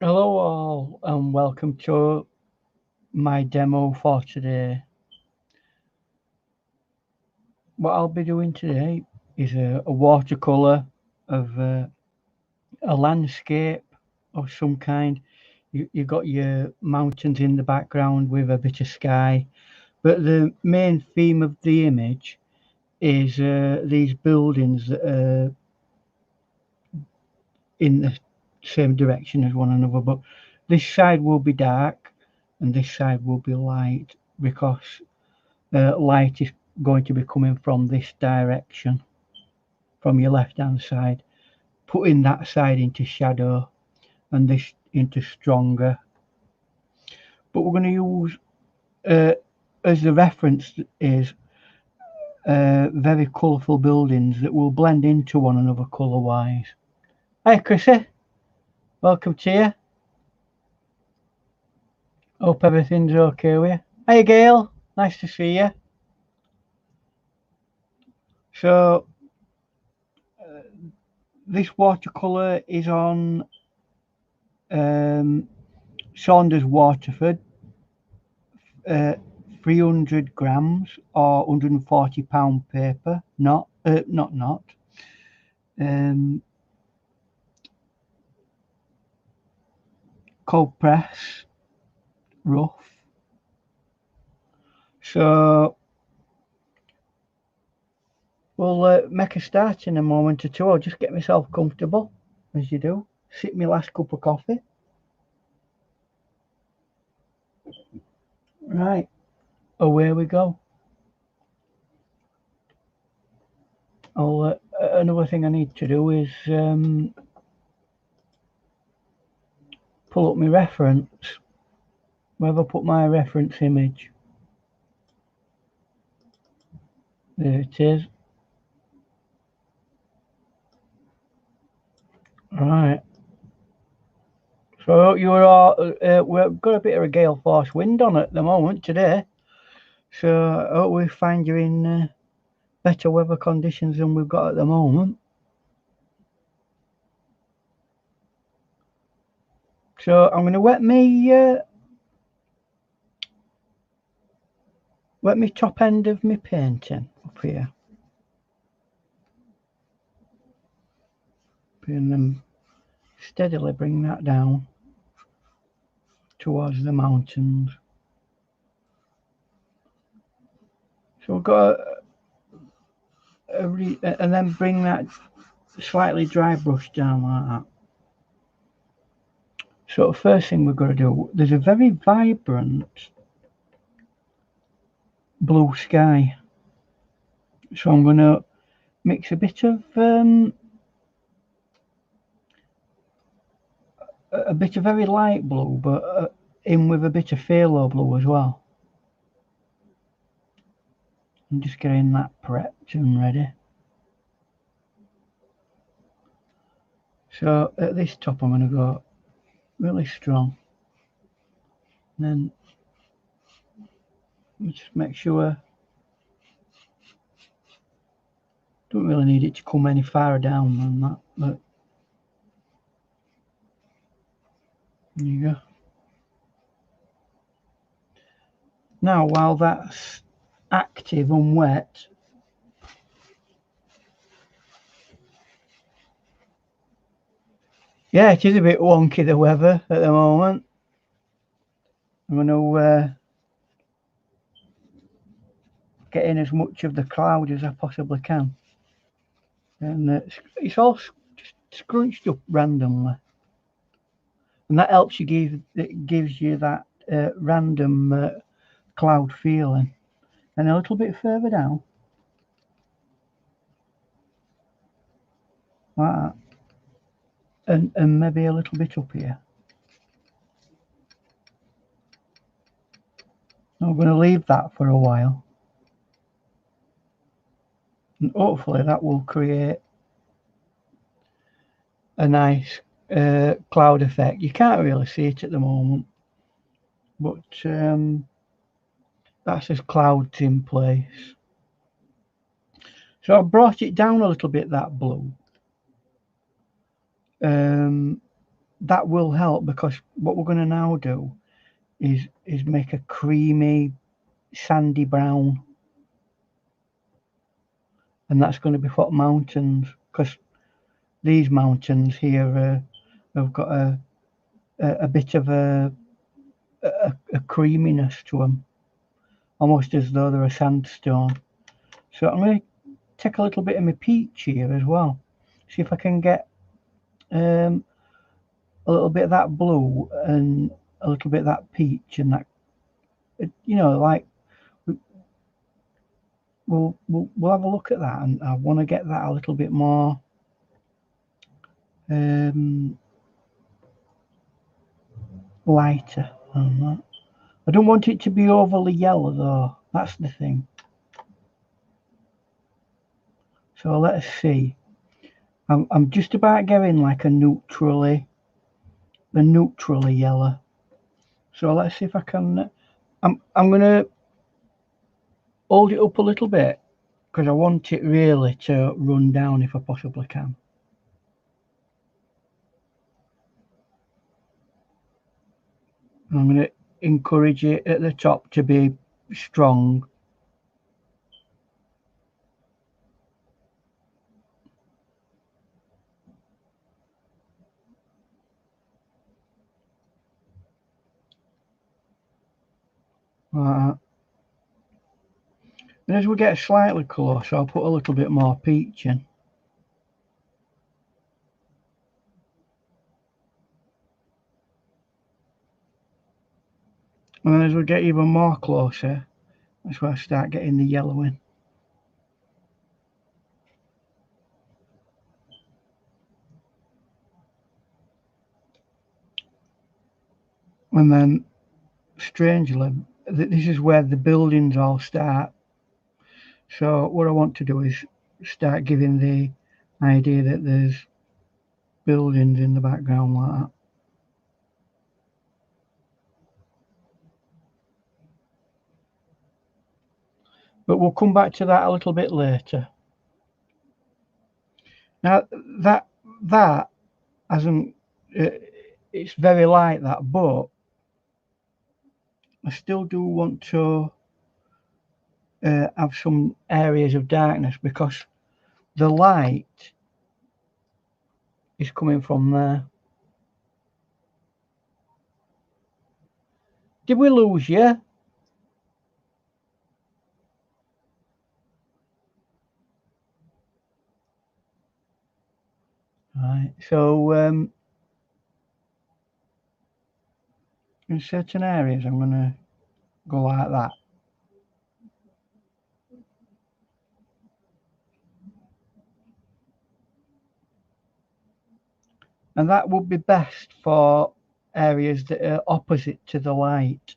Hello all and welcome to my demo for today. What I'll be doing today is a watercolour of a landscape of some kind. You've got your mountains in the background with a bit of sky, but the main theme of the image is these buildings that are in the same direction as one another, but this side will be dark and this side will be light because light is going to be coming from this direction, from your left hand side, putting that side into shadow and this into stronger. But we're going to use as the reference is very colourful buildings that will blend into one another colour wise. Hi Chrissy, welcome to you. Hope everything's okay with you. Hi Gail, nice to see you. So this watercolour is on Saunders Waterford, 300 grams or £140 paper, not cold press, rough. So we'll make a start in a moment or two. I'll just get myself comfortable, as you do. Sip my last cup of coffee. Right, away we go. Another thing I need to do is pull up my reference. Where have I put my reference image? There it is. Right. So you are all, we've got a bit of a gale force wind on at the moment today. So I hope we find you in better weather conditions than we've got at the moment. So I'm going to wet me top end of my painting up here. And then steadily bring that down towards the mountains. So we've got and then bring that slightly dry brush down like that. So the first thing we've got to do, there's a very vibrant blue sky. So I'm going to mix a bit of very light blue, but in with a bit of phthalo blue as well. I'm just getting that prepped and ready. So at this top I'm going to go really strong. And then just make sure, don't really need it to come any farther down than that, but there you go. Now while that's active and wet, yeah, it is a bit wonky, the weather at the moment. I'm going to get in as much of the cloud as I possibly can. And it's all just scrunched up randomly. And that helps you it gives you that random cloud feeling. And a little bit further down, like that. And maybe a little bit up here. I'm going to leave that for a while. And hopefully that will create a nice cloud effect. You can't really see it at the moment, but that's as clouds in place. So I brought it down a little bit, that blue. that will help, because what we're going to now do is make a creamy sandy brown, and that's going to be for mountains, because these mountains here have got a bit of a creaminess to them, almost as though they're a sandstone. So I'm going to take a little bit of my peach here as well, see if I can get a little bit of that blue and a little bit of that peach, and that, you know, like we'll have a look at that, and I want to get that a little bit more lighter on that. I don't want it to be overly yellow though, that's the thing. So let's see. I'm just about getting like a neutrally yellow. So let's see if I can. I'm gonna hold it up a little bit, because I want it really to run down if I possibly can. I'm going to encourage it at the top to be strong. And as we get slightly closer, I'll put a little bit more peach in. And then as we get even more closer, that's where I start getting the yellow in. And then, strangely, this is where the buildings all start. So what I want to do is start giving the idea that there's buildings in the background like that. But we'll come back to that a little bit later. Now that hasn't, it's very light, that, but I still do want to have some areas of darkness, because the light is coming from there. Did we lose you? Right, so in certain areas I'm going to go like that. And that would be best for areas that are opposite to the light.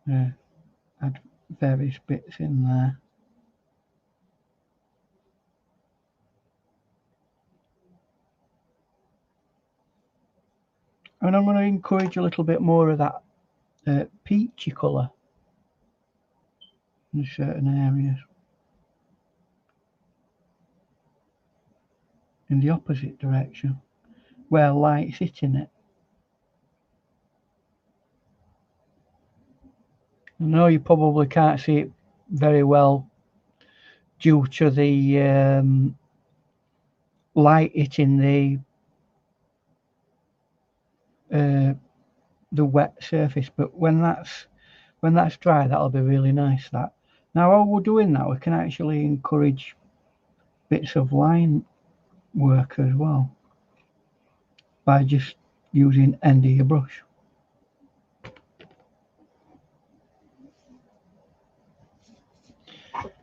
Add various bits in there. And I'm going to encourage a little bit more of that peachy colour in certain areas. In the opposite direction, where light's hitting it. I know you probably can't see it very well due to the light hitting the wet surface, but when that's dry, that'll be really nice. That now, while we're doing that, we can actually encourage bits of line work as well by just using end of your brush.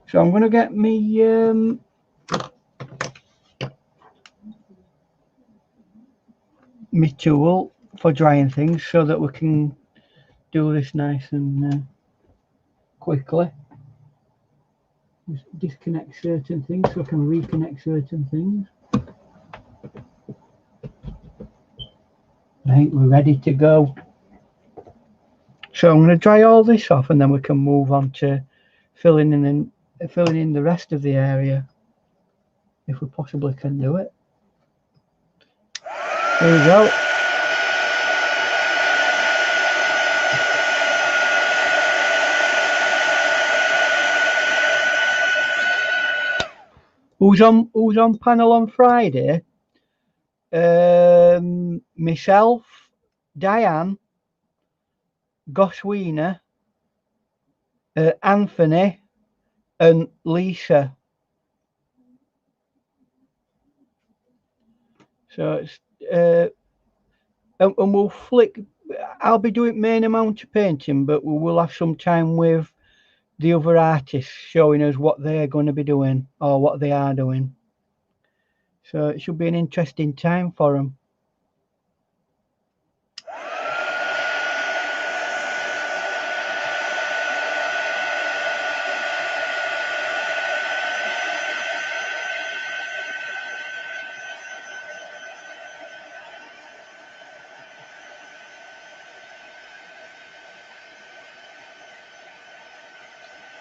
So I'm going to get me my tool for drying things, so that we can do this nice and quickly. Just disconnect certain things so I can reconnect certain things. Right, we're ready to go. So I'm going to dry all this off, and then we can move on to filling in the rest of the area. if we possibly can do it. There we go. Who's on panel on Friday? Myself, Diane, Goswina, Anthony, and Lisa. So it's and we'll flick. I'll be doing main amount of painting, but we will have some time with the other artists showing us what they're going to be doing or what they are doing. So it should be an interesting time for them.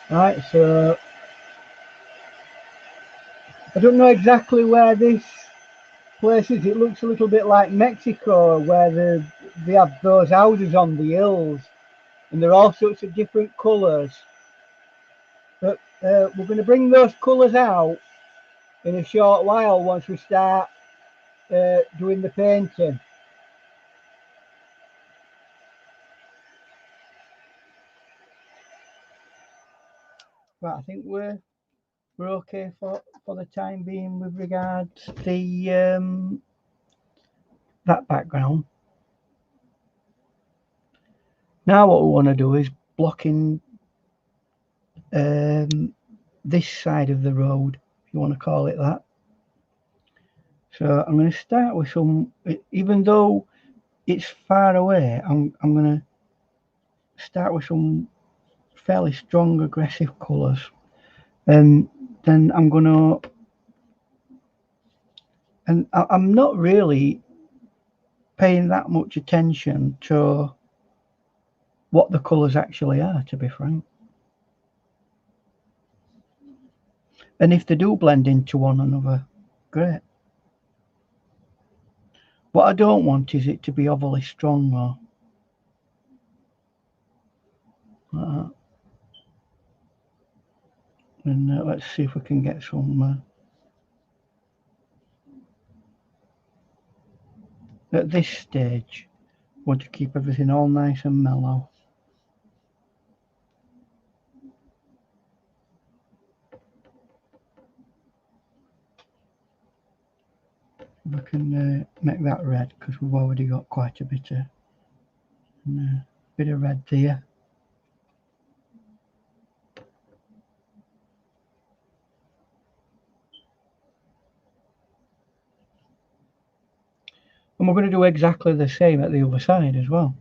Right, so I don't know exactly where this place is. It looks a little bit like Mexico, where they have those houses on the hills, and they're all sorts of different colours. But we're going to bring those colours out in a short while once we start doing the painting. Right, I think we're okay for the time being with regards to the that background. Now what we want to do is blocking this side of the road, if you want to call it that. So I'm going to start with some, even though it's far away, I'm going to start with some fairly strong aggressive colours, and then I'm going to, and I'm not really paying that much attention to what the colours actually are, to be frank. And if they do blend into one another, great. What I don't want is it to be overly strong, though. Like that. And let's see if we can get some at this stage. Want to keep everything all nice and mellow. We can make that red because we've already got quite a bit of red there. And we're going to do exactly the same at the other side as well.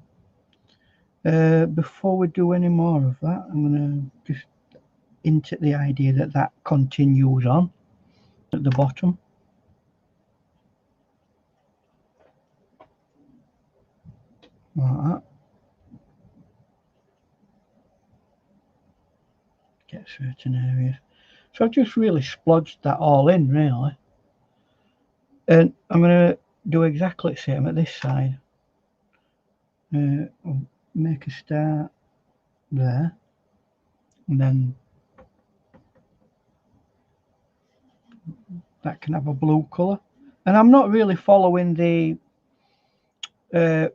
Before we do any more of that, I'm going to just into the idea that continues on at the bottom. Like that. Get certain areas. So I've just really splodged that all in, really. And I'm going to do exactly the same at this side. Make a start there, and then that can have a blue colour. And I'm not really following the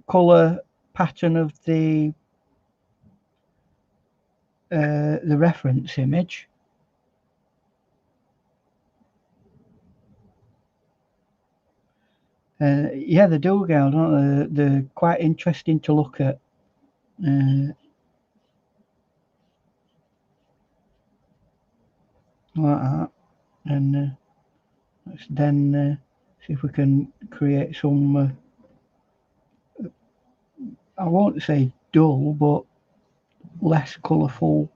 colour pattern of the reference image. Yeah, they do, girl, don't they? They're quite interesting to look at. Like that. And let's then see if we can create some, I won't say dull, but less colourful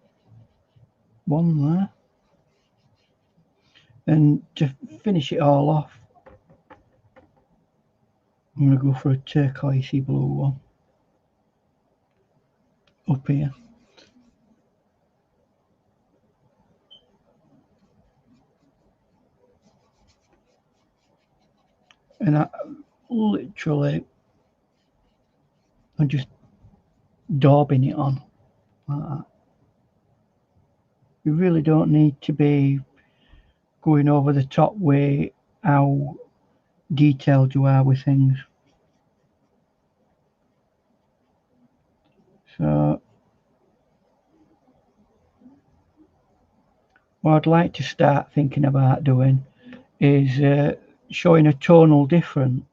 one there. And to finish it all off, I'm going to go for a turquoisey blue one up here. and I literally I'm just daubing it on like that. You really don't need to be going over the top with how detailed you are with things. So what I'd like to start thinking about doing is showing a tonal difference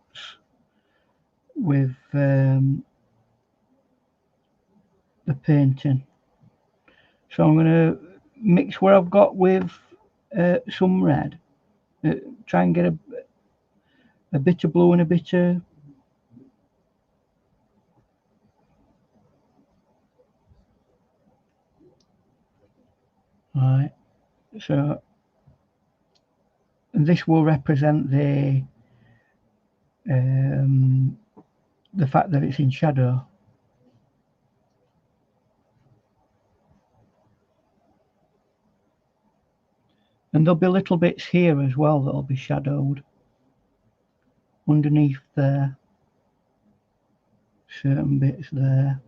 with the painting. So I'm going to mix what I've got with some red, try and get a bit of blue and a bit of right. So and this will represent the fact that it's in shadow. And there'll be little bits here as well that'll be shadowed underneath there, certain bits there.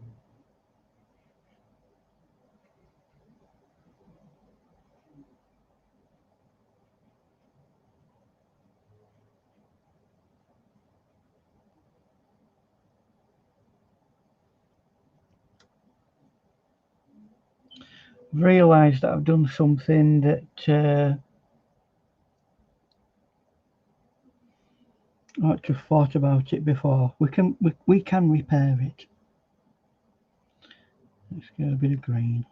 I've realised that I've done something that I ought to have thought about it before. We can repair it. Let's get a bit of green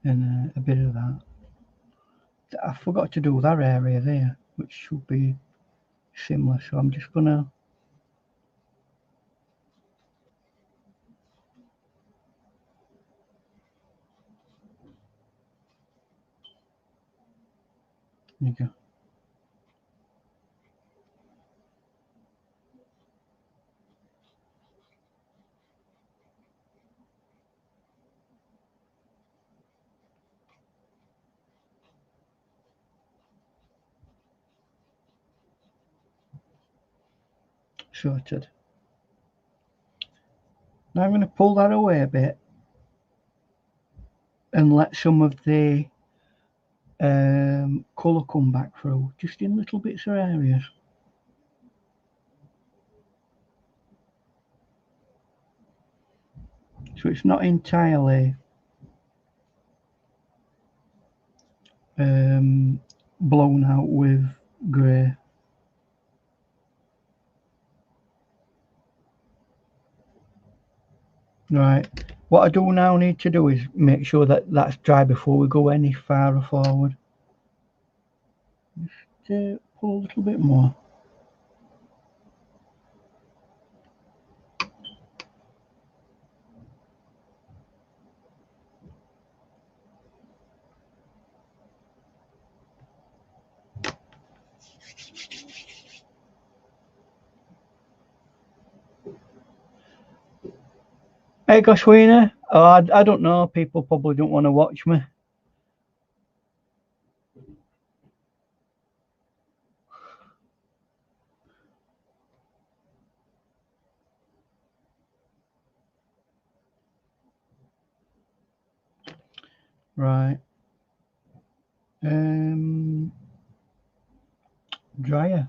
and a bit of that. I forgot to do that area there, which should be similar. So I'm just gonna there you go. Sorted. Now I'm going to pull that away a bit and let some of the colour come back through, just in little bits of areas. So it's not entirely blown out with grey. Right, what I do now need to do is make sure that that's dry before we go any farther forward. Just pull a little bit more. Hey, Goswina. Oh, I don't know. People probably don't want to watch me. Right. Dryer.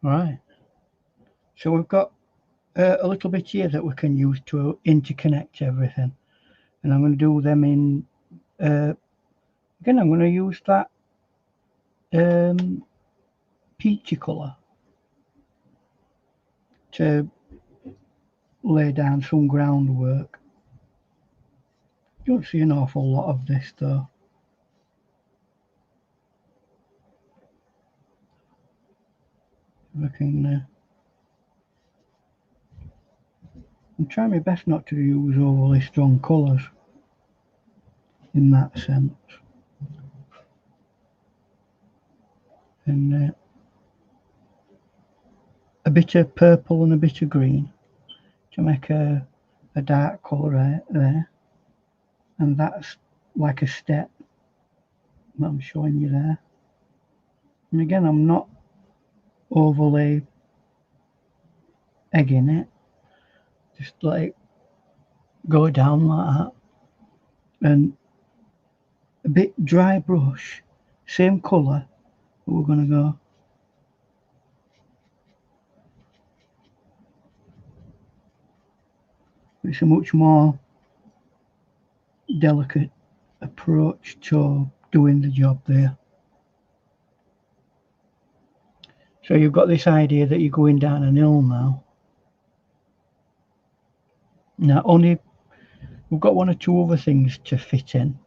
Right. So we've got a little bit here that we can use to interconnect everything. And I'm going to do them in, again, I'm going to use that peachy colour to lay down some groundwork. Don't see an awful lot of this though. I can, I'm trying my best not to use overly strong colours in that sense. And a bit of purple and a bit of green to make a dark colour there. And that's like a step that I'm showing you there. And again, I'm not overly egging it, just let it go down like that. And a bit dry brush, same colour, but we're going to go it's a much more delicate approach to doing the job there. So you've got this idea that you're going down an hill now. Now only we've got one or two other things to fit in.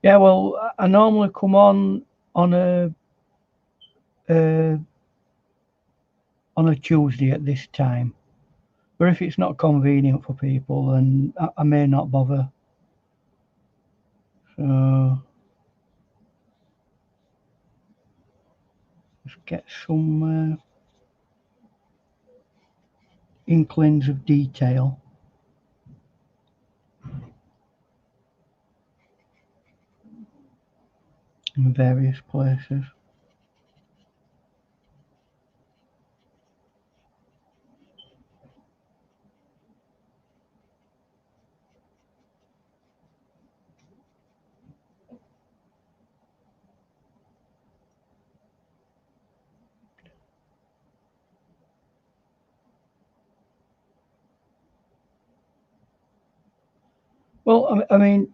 Yeah, well, I normally come on a Tuesday at this time, but if it's not convenient for people, then I may not bother. So let's get some inklings of detail. In various places. Well, I mean,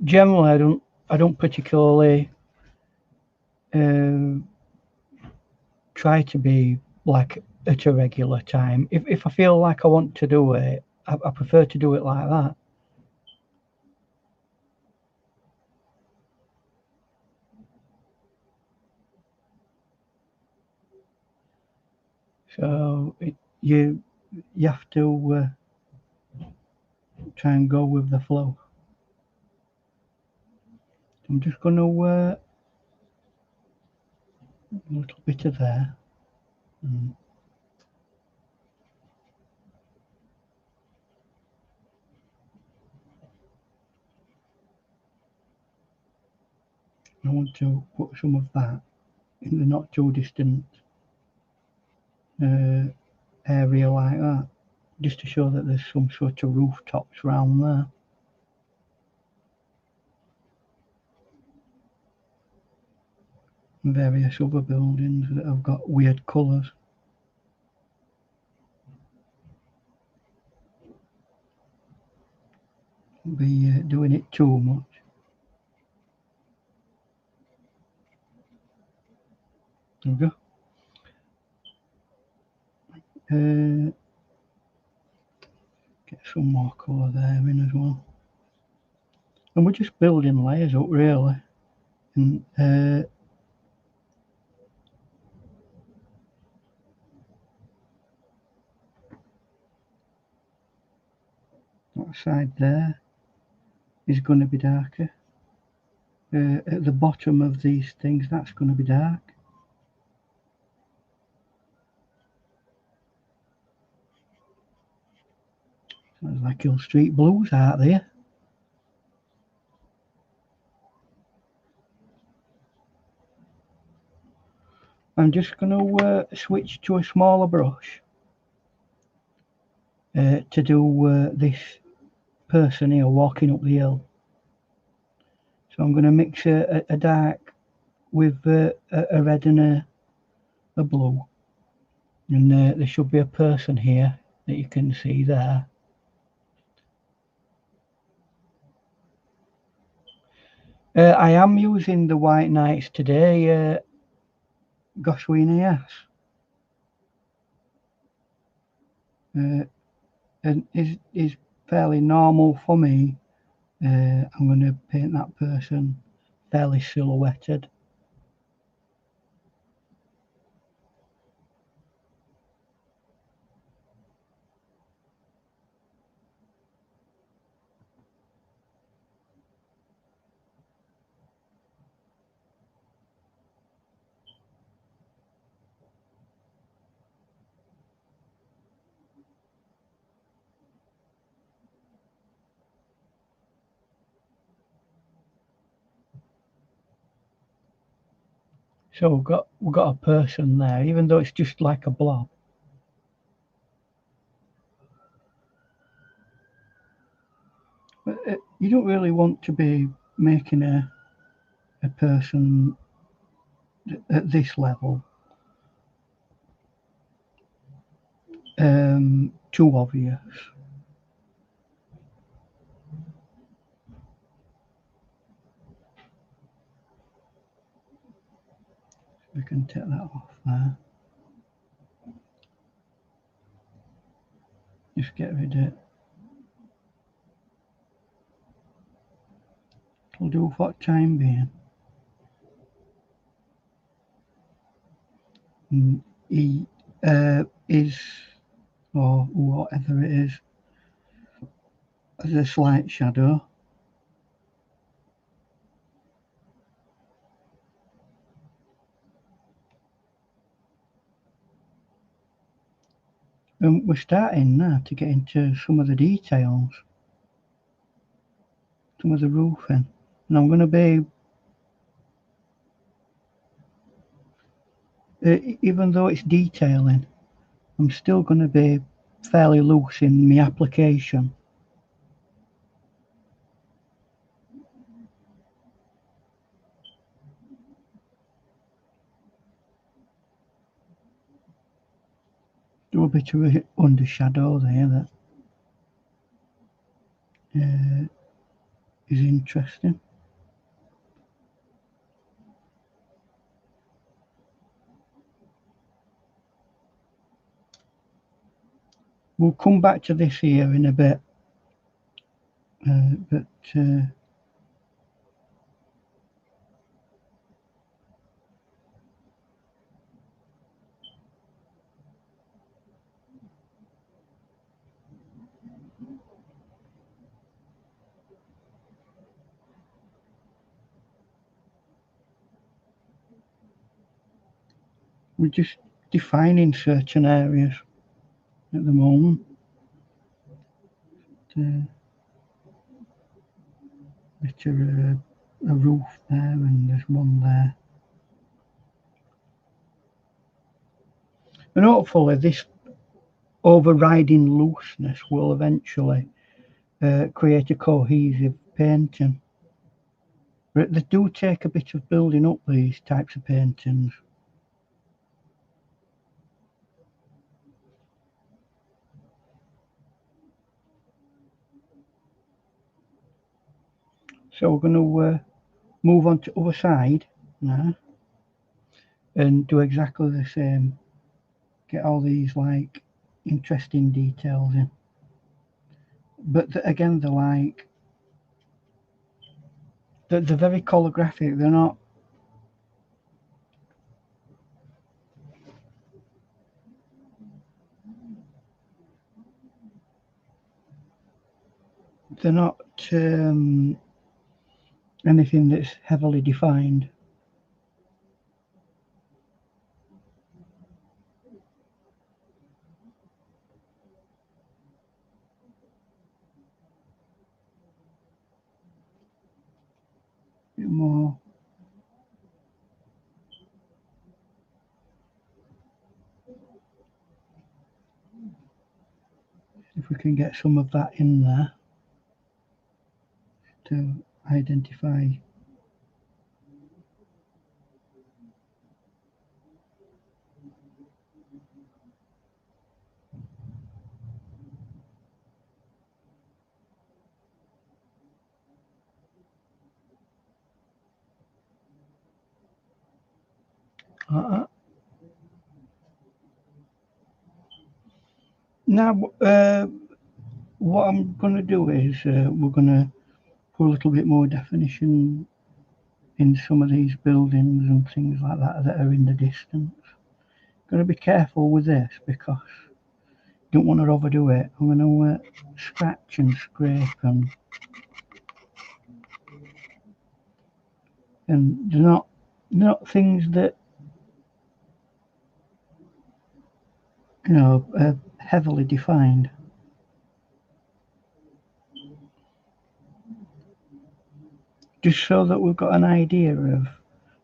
generally, I don't particularly try to be like at a regular time. If I feel like I want to do it, I prefer to do it like that. So you have to try and go with the flow. I'm just going to a little bit of there. I want to put some of that in the not too distant area like that, just to show that there's some sort of rooftops around there. And various other buildings that have got weird colours. Be doing it too much. There we go. Get some more colour there in as well. And we're just building layers up really. And that side there is going to be darker. At the bottom of these things, that's going to be dark. Sounds like Hill Street Blues out there. I'm just going to switch to a smaller brush to do this person here walking up the hill. So I'm going to mix a dark with a red and a blue, and there should be a person here that you can see there. I am using the white knights today, Goshwina, yes. And is fairly normal for me. I'm going to paint that person fairly silhouetted. So we've got a person there, even though it's just like a blob. But you don't really want to be making a person at this level too obvious. We can take that off there. Just get rid of it. It'll do for the time being. And he is, or whatever it is, as a slight shadow. And we're starting now to get into some of the details, some of the roofing. And I'm going to be, even though it's detailing, I'm still going to be fairly loose in my application. Do a bit of a undershadow there that is interesting. We'll come back to this here in a bit, but we're just defining certain areas at the moment. Bit of a roof there, and there's one there. And hopefully this overriding looseness will eventually create a cohesive painting. But they do take a bit of building up, these types of paintings. So we're going to move on to other side now and do exactly the same. Get all these like interesting details in. But again, they're like, they're very calligraphic. They're not, they're not anything that's heavily defined. A bit more. If we can get some of that in there to identify. Now, what I'm going to do is we're going to put a little bit more definition in some of these buildings and things like that that are in the distance. Got to be careful with this because don't want to overdo it. I'm going to scratch and scrape and they're not things that are heavily defined. Just so that we've got an idea of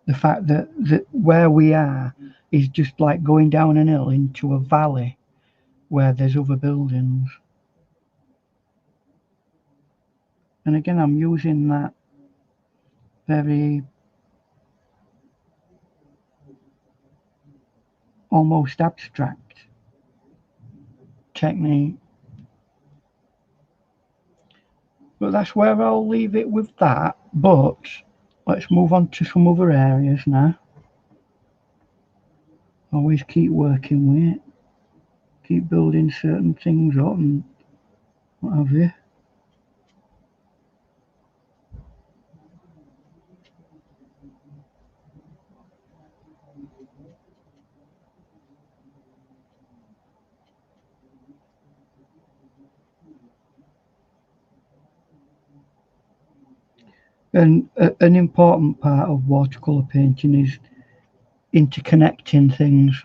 the fact that where we are is just like going down an hill into a valley where there's other buildings. And again, I'm using that very almost abstract technique. But that's where I'll leave it with that. But let's move on to some other areas now. Always keep working with it. Keep building certain things up and what have you. And an important part of watercolour painting is interconnecting things.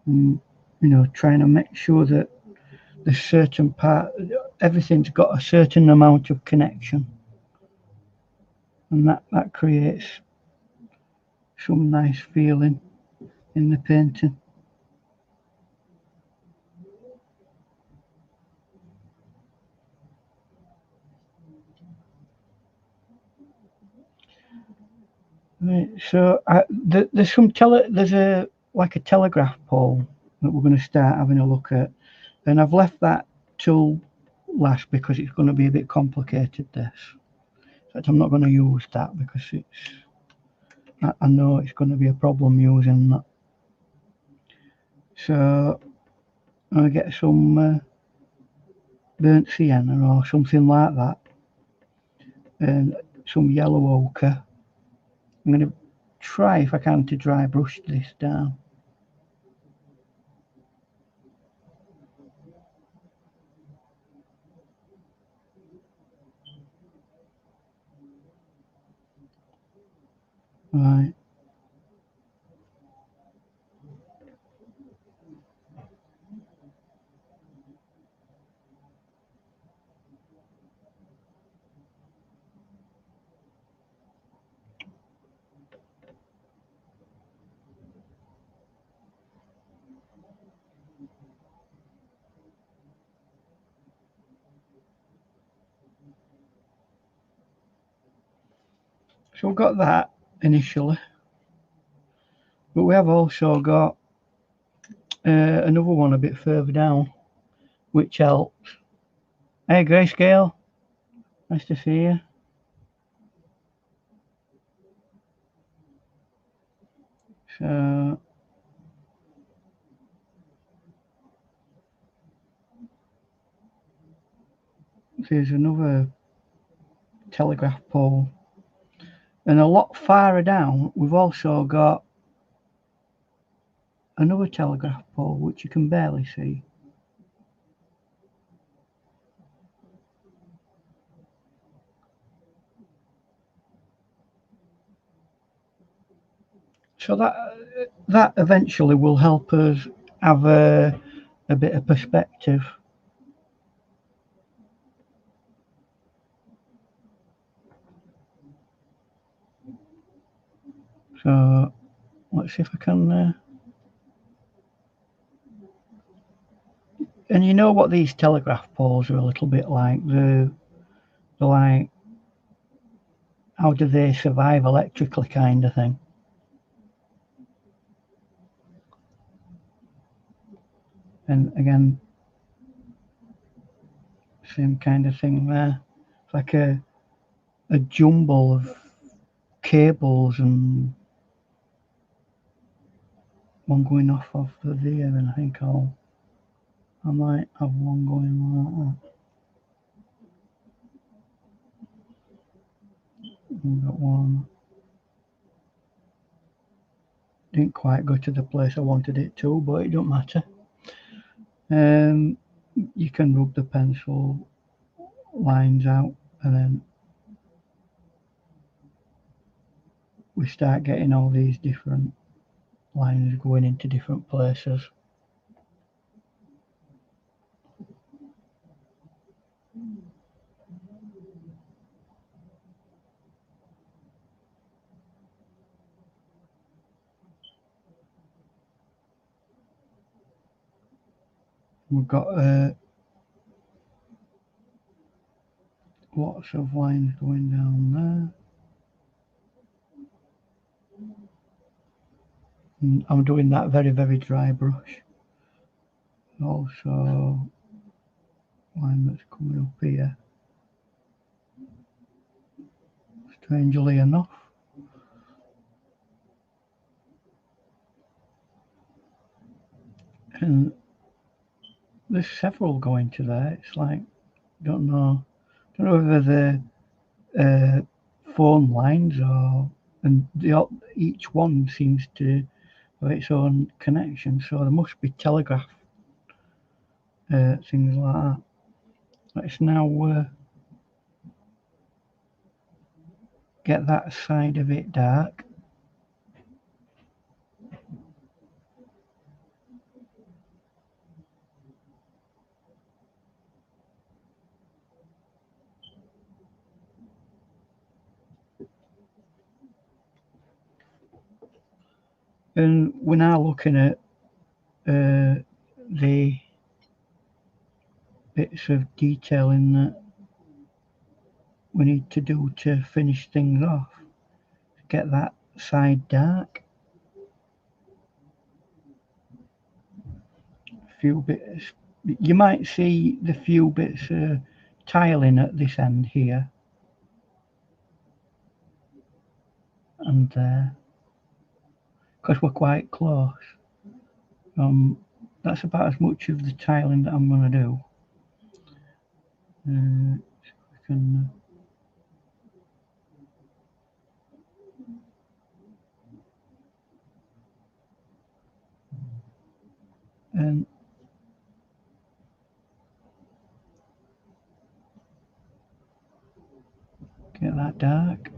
And, trying to make sure that the certain part, everything's got a certain amount of connection. And that creates some nice feeling in the painting. Right, so there's like a telegraph pole that we're going to start having a look at, and I've left that till last because it's going to be a bit complicated. This, in fact, I'm not going to use that because I know it's going to be a problem using that. So I'm going to get some burnt sienna or something like that, and some yellow ochre. I'm going to try if I can to dry brush this down. Right. So we've got that initially, but we have also got another one a bit further down, which helps. Hey, Grayscale, nice to see you. So there's another telegraph pole, and a lot farther down we've also got another telegraph pole which you can barely see. So that eventually will help us have a bit of perspective. So let's see if I can. And you know what these telegraph poles are a little bit like. They're like, how do they survive electrically, kind of thing. And again, same kind of thing there. It's like a jumble of cables and one going off of there, and I think I might have one going like that. We've got one. Didn't quite go to the place I wanted it to, but it don't matter. You can rub the pencil lines out, and then we start getting all these different lines going into different places. We've got lots of lines going down there. And I'm doing that very, very dry brush. Also, line that's coming up here. Strangely enough. And there's several going to there. It's like, don't know whether they're phone lines or, and each one seems to have its own connection. So there must be telegraph things like that. Let's now get that side of it dark. And we're now looking at the bits of detailing that we need to do to finish things off. Get that side dark. A few bits. You might see the few bits of tiling at this end here and there, because we're quite close. That's about as much of the tiling that I'm going to do. So we can and get that dark.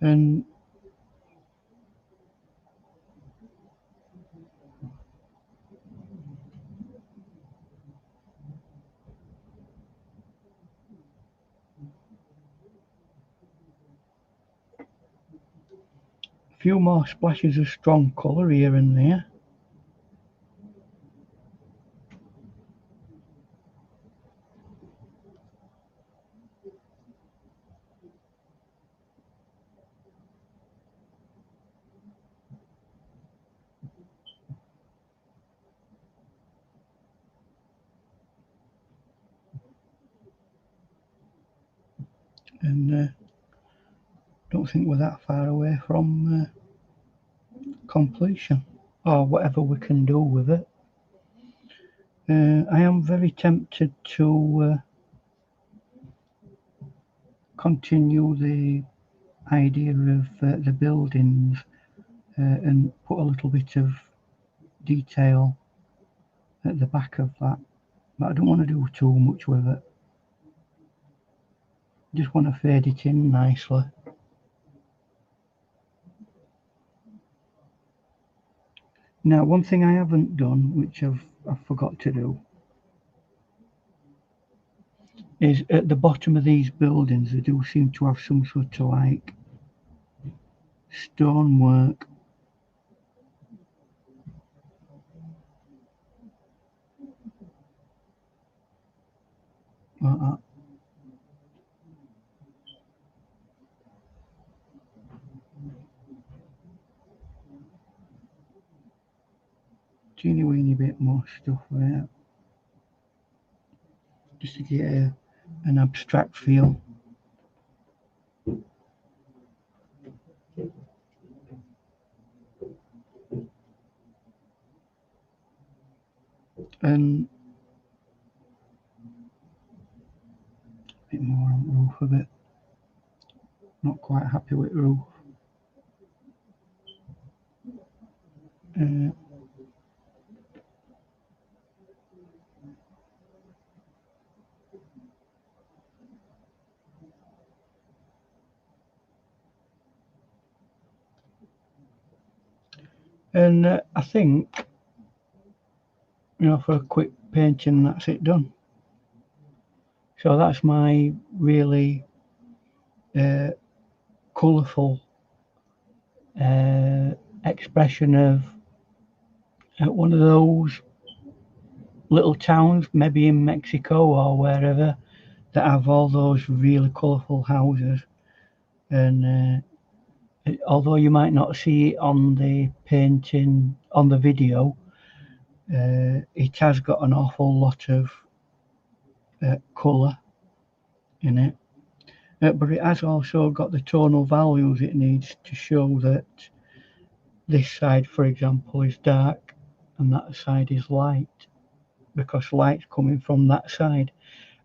And a few more splashes of strong colour here and there. And don't think we're that far away from completion, or whatever we can do with it. I am very tempted to continue the idea of the buildings and put a little bit of detail at the back of that, but I don't want to do too much with it. Just want to fade it in nicely. Now, one thing I haven't done, which I've forgot to do, is at the bottom of these buildings they do seem to have some sort of like stonework. Like that. Teeny weeny bit more stuff there, just to get an abstract feel. and a bit more on roof of it. Not quite happy with roof. And I think, for a quick painting, that's it done. So that's my really colourful expression of one of those little towns, maybe in Mexico or wherever, that have all those really colourful houses. And although you might not see it on the painting, on the video, it has got an awful lot of colour in it. But it has also got the tonal values it needs to show that this side, for example, is dark and that side is light, because light's coming from that side.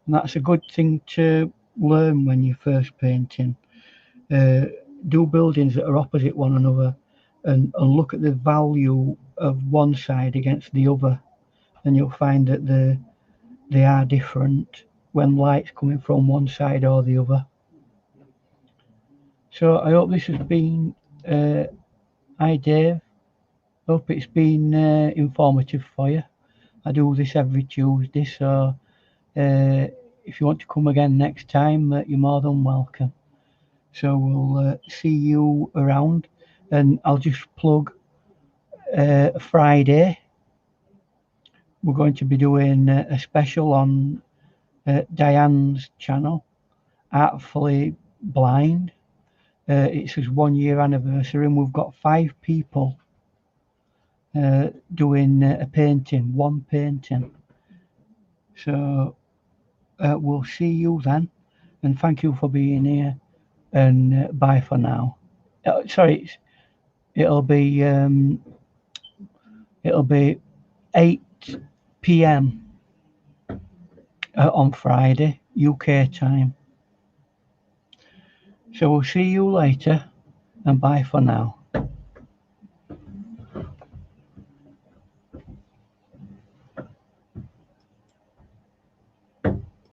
And that's a good thing to learn when you're first painting. Do buildings that are opposite one another and look at the value of one side against the other, and you'll find that they are different when light's coming from one side or the other. So I hope this has been, hi Dave, hope it's been informative for you. I do this every Tuesday, so if you want to come again next time, you're more than welcome. So we'll see you around, and I'll just plug Friday. We're going to be doing a special on Diane's channel, Artfully Blind. It's his 1 year anniversary, and we've got 5 people doing a painting, one painting. So we'll see you then, and thank you for being here, and bye for now. Sorry, it'll be 8 p.m. On Friday, UK time. So we'll see you later, and bye for now.